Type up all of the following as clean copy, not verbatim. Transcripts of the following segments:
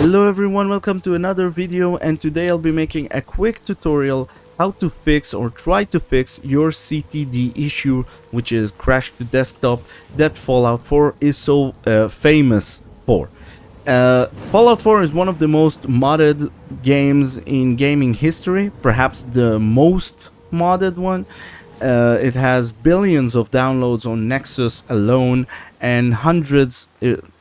Hello everyone, welcome to another video, and today I'll be making a quick tutorial how to fix or try to fix your CTD issue, which is crash to desktop, that Fallout 4 is so famous for. Fallout 4 is one of the most modded games in gaming history, perhaps the most modded one. It has billions of downloads on Nexus alone, and hundreds,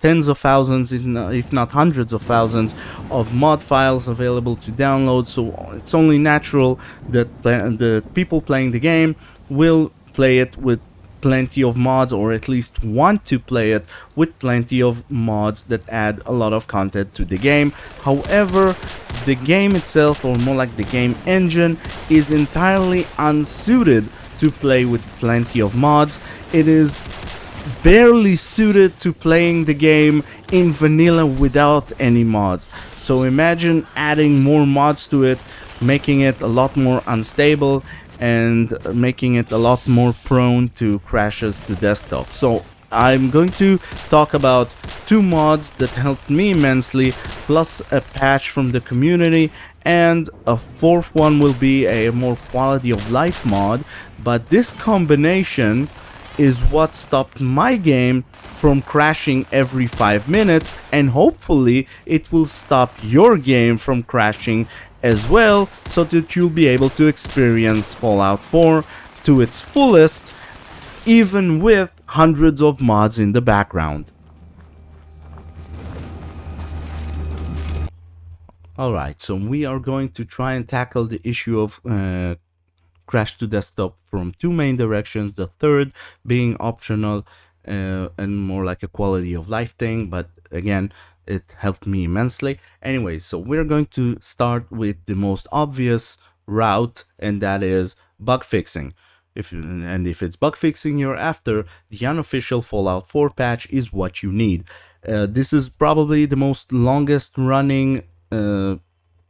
tens of thousands, if not hundreds of thousands, of mod files available to download. So it's only natural that the people playing the game will play it with plenty of mods, or at least want to play it with plenty of mods that add a lot of content to the game. However, the game itself, or more like the game engine, is entirely unsuited to play with plenty of mods. It is barely suited to playing the game in vanilla without any mods. So imagine adding more mods to it, making it a lot more unstable and making it a lot more prone to crashes to desktop. So I'm going to talk about two mods that helped me immensely, plus a patch from the community, and a fourth one will be a more quality of life mod. But this combination is what stopped my game from crashing every 5 minutes, and hopefully it will stop your game from crashing as well, so that you'll be able to experience Fallout 4 to its fullest, even with hundreds of mods in the background. Alright, so we are going to try and tackle the issue of crash to desktop from two main directions, the third being optional and more like a quality of life thing, but again, it helped me immensely. Anyway, so we're going to start with the most obvious route, and that is bug fixing. If it's bug fixing you're after, the unofficial Fallout 4 patch is what you need. This is probably the most longest running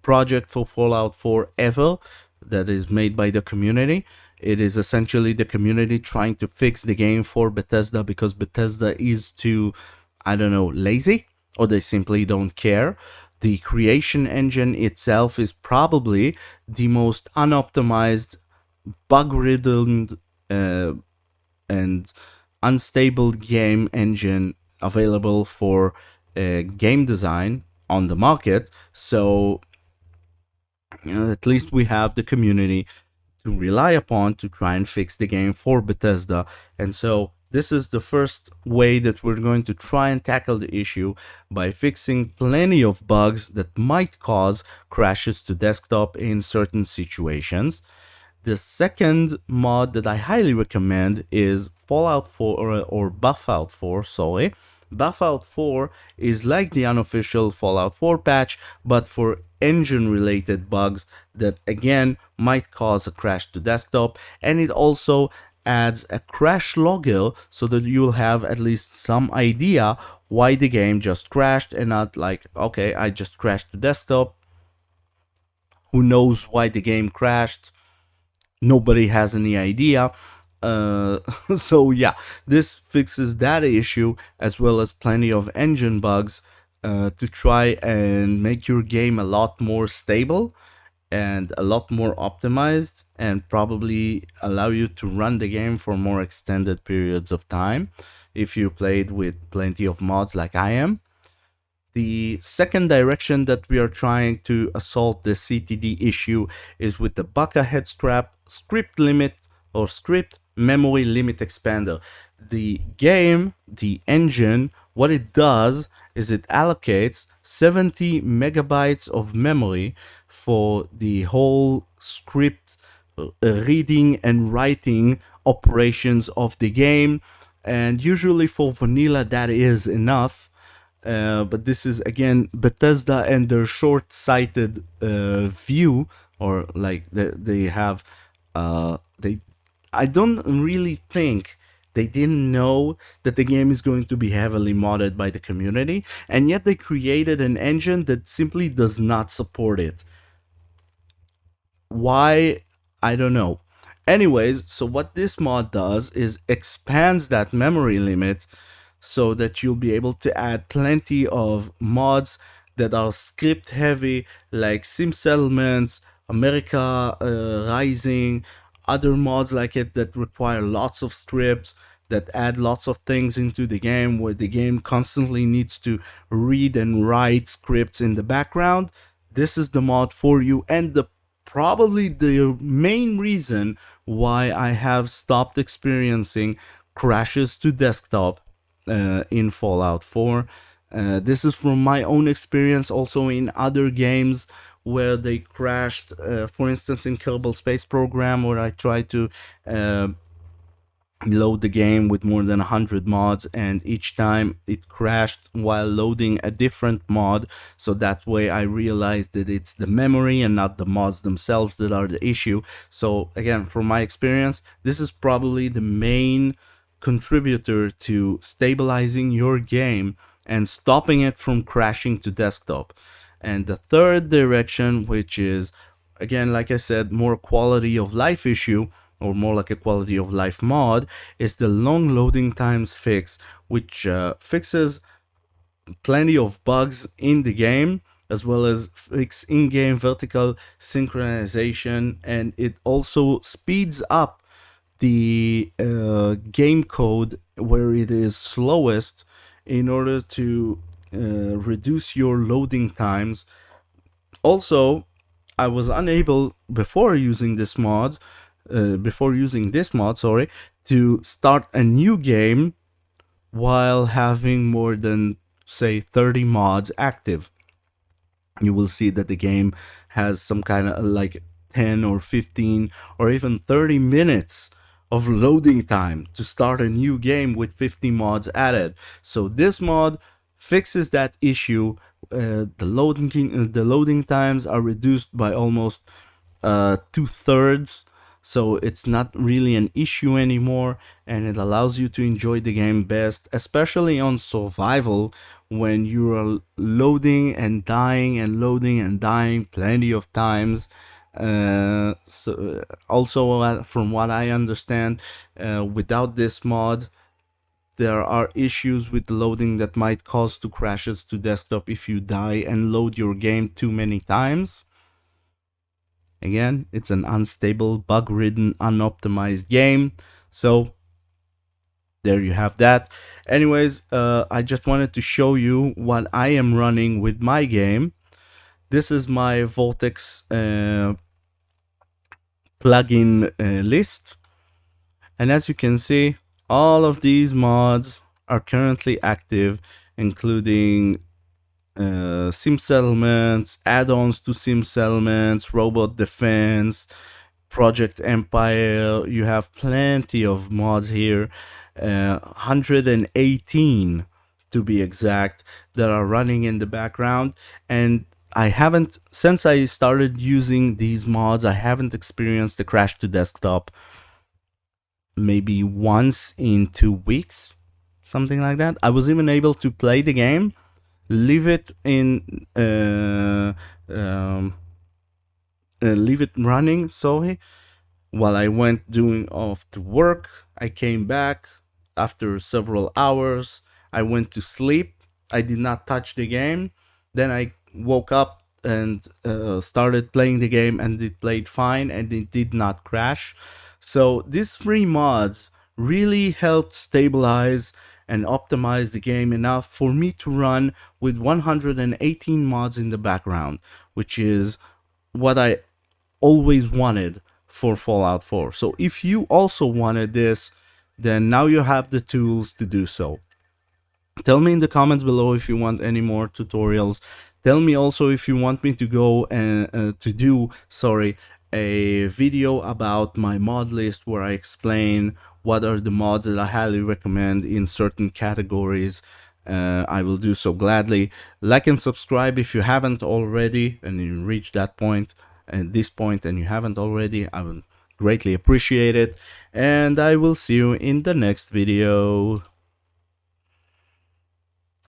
project for Fallout 4 ever that is made by the community. It is essentially the community trying to fix the game for Bethesda, because Bethesda is too, I don't know, lazy, or they simply don't care. The creation engine itself is probably the most unoptimized, bug-riddled, and unstable game engine available for game design on the market. So at least we have the community to rely upon to try and fix the game for Bethesda. And so this is the first way that we're going to try and tackle the issue, by fixing plenty of bugs that might cause crashes to desktop in certain situations. The second mod that I highly recommend is Fallout 4 or BUFFOUT 4, sorry. BUFFOUT 4 is like the unofficial Fallout 4 patch, but for engine-related bugs that again might cause a crash to desktop, and it also adds a crash logger so that you'll have at least some idea why the game just crashed, and not like, okay, I just crashed to desktop, who knows why the game crashed, nobody has any idea. So yeah, this fixes that issue, as well as plenty of engine bugs to try and make your game a lot more stable and a lot more optimized, and probably allow you to run the game for more extended periods of time if you played with plenty of mods like I am. The second direction that we are trying to assault the CTD issue is with the Buckethead Scrap script limit, or script memory limit expander. The game, the engine, what it does is it allocates 70 megabytes of memory for the whole script reading and writing operations of the game, and usually for vanilla that is enough. But this is again Bethesda and their short-sighted view, or like they have I don't really think they didn't know that the game is going to be heavily modded by the community, and yet they created an engine that simply does not support it. Why? I don't know. Anyways, so what this mod does is expands that memory limit so that you'll be able to add plenty of mods that are script heavy, like Sim Settlements, America Rising, other mods like it that require lots of scripts, that add lots of things into the game, where the game constantly needs to read and write scripts in the background. This is the mod for you, and the probably the main reason why I have stopped experiencing crashes to desktop in Fallout 4. This is from my own experience, also in other games where they crashed. For instance, in Kerbal Space Program, where I tried to uh, load the game with more than 100 mods, and each time it crashed while loading a different mod. So that way I realized that it's the memory and not the mods themselves that are the issue. So again, from my experience, this is probably the main contributor to stabilizing your game and stopping it from crashing to desktop. And the third direction, which is, again, like I said, more quality of life issue, or more like a quality of life mod, is the long loading times fix, which fixes plenty of bugs in the game, as well as fix in-game vertical synchronization, and it also speeds up the game code where it is slowest in order to reduce your loading times. Also, I was unable before using this mod, sorry, to start a new game while having more than, say, 30 mods active. You will see that the game has some kind of like 10 or 15 or even 30 minutes of loading time to start a new game with 50 mods added. So this mod fixes that issue. The loading times are reduced by almost 2/3, so it's not really an issue anymore, and it allows you to enjoy the game best, especially on survival, when you are loading and dying and loading and dying plenty of times. Also, from what I understand, without this mod, there are issues with loading that might cause to crashes to desktop if you die and load your game too many times. Again, it's an unstable, bug-ridden, unoptimized game. So there you have that. Anyways, I just wanted to show you what I am running with my game. This is my Vortex plugin list. And as you can see, all of these mods are currently active, including sim settlements, add-ons to sim settlements, robot defense, Project Empire. You have plenty of mods here, 118 to be exact, that are running in the background. And I haven't, since I started using these mods, I haven't experienced a crash to desktop. Maybe once in 2 weeks, something like that. I was even able to play the game, leave it in leave it running, sorry, while I went doing off to work. I came back after several hours. I went to sleep. I did not touch the game. Then I woke up and started playing the game, and it played fine and it did not crash. So these 3 mods really helped stabilize and optimize the game enough for me to run with 118 mods in the background, which is what I always wanted for Fallout 4. So if you also wanted this, then now you have the tools to do so. Tell me in the comments below if you want any more tutorials. Tell me also if you want me to go and a video about my mod list where I explain what are the mods that I highly recommend in certain categories. I will do so gladly. Like and subscribe if you haven't already, and you reach that point, at this point, and you haven't already. I would greatly appreciate it, and I will see you in the next video.